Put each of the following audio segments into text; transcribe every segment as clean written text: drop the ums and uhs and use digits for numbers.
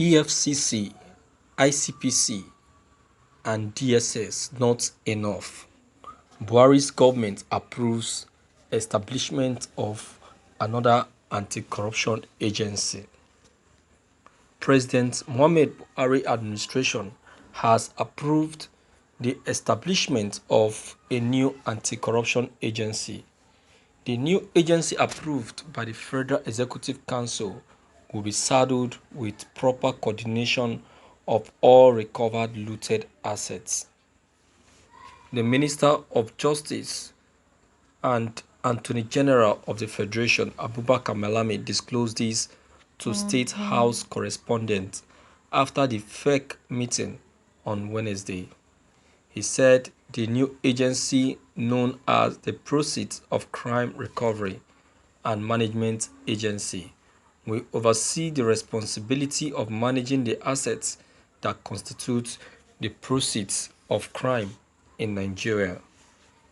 EFCC, ICPC, and DSS not enough. Buharis government approves establishment of another anti-corruption agency. President Muhammad Buhari administration has approved the establishment of a new anti-corruption agency. The new agency approved by the Federal Executive Council will be saddled with proper coordination of all recovered looted assets. The Minister of Justice and Attorney General of the Federation, Abubakar Malami, disclosed this to State House correspondents after the fake meeting on Wednesday. He said the new agency, known as the Proceeds of Crime Recovery and Management Agency, will oversee the responsibility of managing the assets that constitute the proceeds of crime in Nigeria.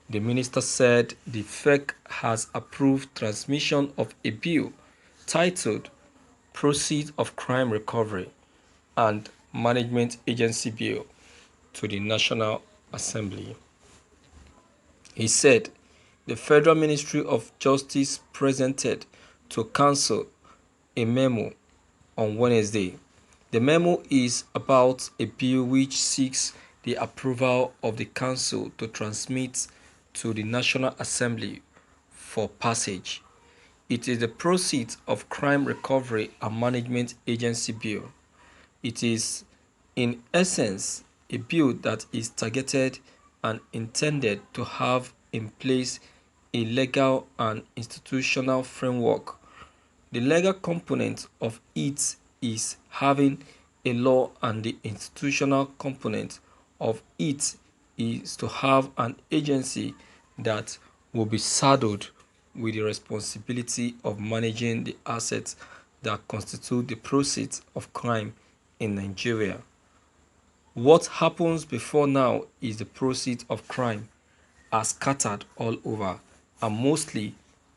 The minister said the FEC has approved transmission of a bill titled Proceeds of Crime Recovery and Management Agency Bill to the National Assembly. He said the Federal Ministry of Justice presented to Council a memo on Wednesday. The memo is about a bill which seeks the approval of the Council to transmit to the National Assembly for passage. It is the Proceeds of Crime Recovery and Management Agency Bill. It is, in essence, a bill that is targeted and intended to have in place a legal and institutional framework. The legal component of it is having a law, and the institutional component of it is to have an agency that will be saddled with the responsibility of managing the assets that constitute the proceeds of crime in Nigeria. What happens before now is the proceeds of crime are scattered all over and mostly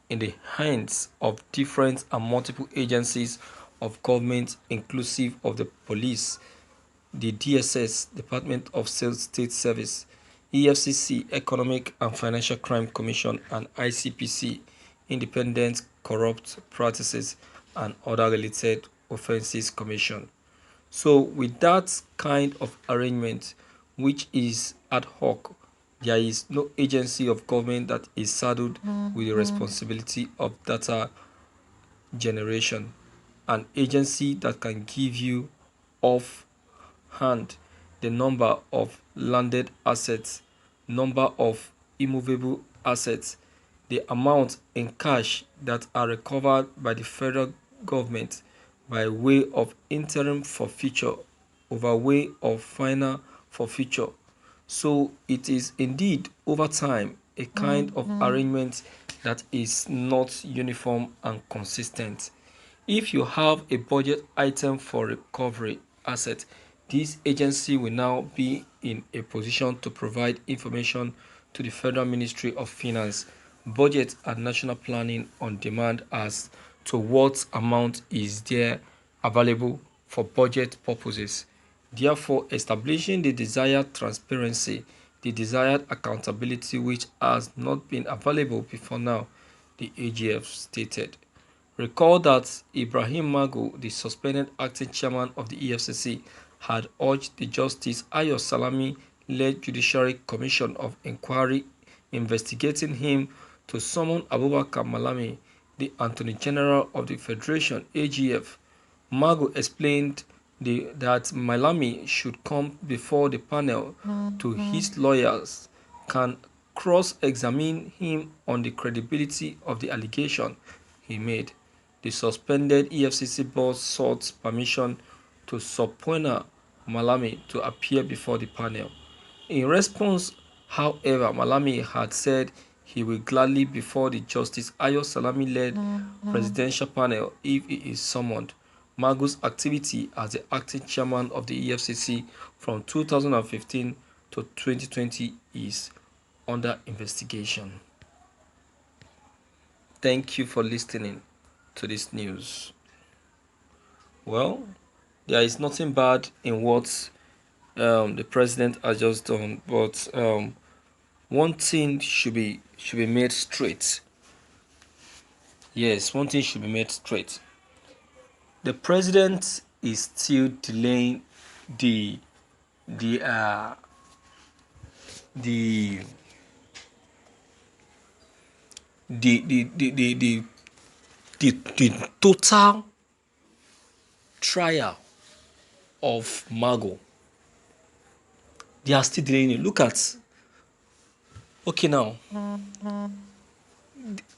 in the hands of different and multiple agencies of government, inclusive of the police, the DSS, Department of State Service, EFCC, Economic and Financial Crime Commission, and ICPC, Independent Corrupt Practices and Other Related Offences Commission. So with that kind of arrangement, which is ad hoc, there is no agency of government that is saddled with the responsibility of data generation. An agency that can give you off-hand the number of landed assets, number of immovable assets, the amount in cash that are recovered by the federal government by way of interim forfeiture over way of final forfeiture. So it is indeed over time a kind of arrangement that is not uniform and consistent. If you have a budget item for recovery asset, this agency will now be in a position to provide information to the Federal Ministry of Finance, Budget and National Planning on demand as to what amount is there available for budget purposes, therefore establishing the desired transparency, the desired accountability which has not been available before now, the AGF stated. Recall that Ibrahim Magu, the suspended acting chairman of the EFCC, had urged the Justice Ayo Salami-led Judiciary Commission of Inquiry investigating him to summon Abubakar Malami, the Attorney General of the Federation (AGF). Magu explained that Malami should come before the panel to his lawyers can cross-examine him on the credibility of the allegation he made. The suspended EFCC board sought permission to subpoena Malami to appear before the panel. In response, however, Malami had said he will gladly before the Justice Ayo Salami-led presidential panel if he is summoned. Magu's activity as the acting chairman of the EFCC from 2015 to 2020 is under investigation. Thank you for listening to this news. Well, There is nothing bad in what the president has just done, but one thing should be made straight. Yes, one thing should be made straight. The president is still delaying the the uh the the the the the the, the total trial of Mago. They are still delaying it. Look at, okay, now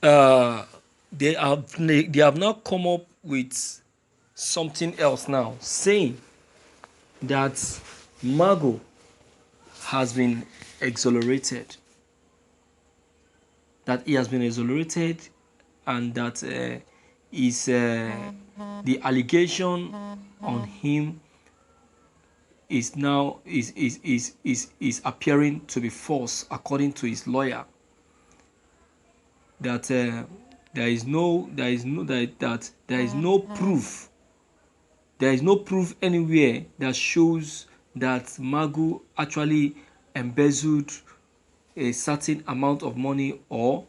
uh they have now come up with something else now, saying that Mago has been exonerated, that he has been exonerated, and that the allegation on him is now is appearing to be false, according to his lawyer. That there is no proof. There is no proof anywhere that shows that Magu actually embezzled a certain amount of money or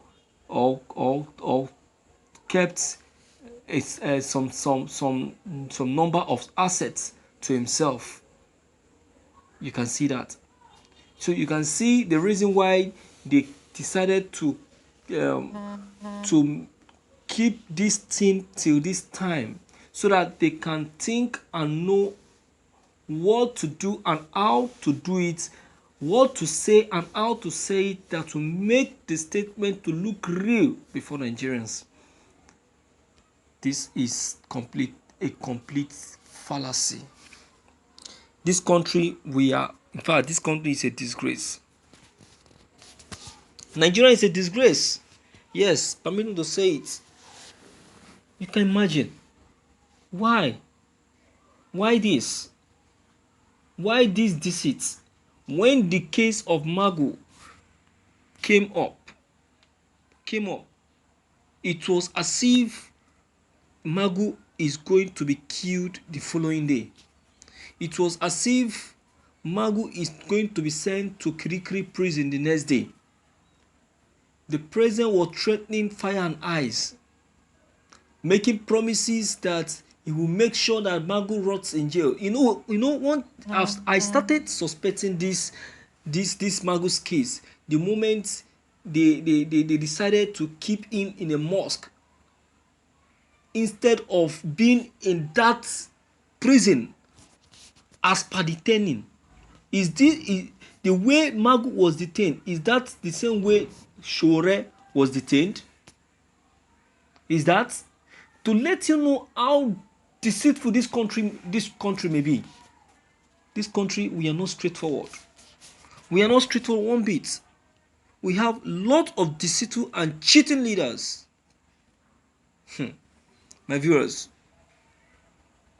kept some number of assets to himself. You can see that. So you can see the reason why they decided to keep this thing till this time, so that they can think and know what to do and how to do it, what to say and how to say it, that will make the statement to look real before Nigerians. This is a complete fallacy. This country, this country is a disgrace. Nigeria is a disgrace. Yes, permit me to say it. You can imagine. Why? Why this? Why this deceit? When the case of Magu came up, it was as if Magu is going to be killed the following day. It was as if Magu is going to be sent to Kirikiri prison the next day. The president was threatening fire and ice, making promises that he will make sure that Magu rots in jail. I started suspecting this Magu's case the moment they decided to keep him in a mosque instead of being in that prison as per detaining. Is the way Magu was detained? Is that the same way Shore was detained? Is that to let you know how deceitful this country may be? This country, we are not straightforward. We are not straightforward one bit. We have a lot of deceitful and cheating leaders. My viewers,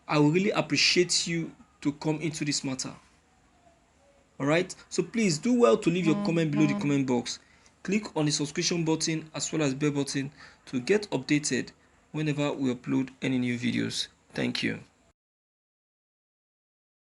I will really appreciate you to come into this matter. Alright, so please do well to leave your comment below the comment box. Click on the subscription button as well as bell button to get updated whenever we upload any new videos. Thank you.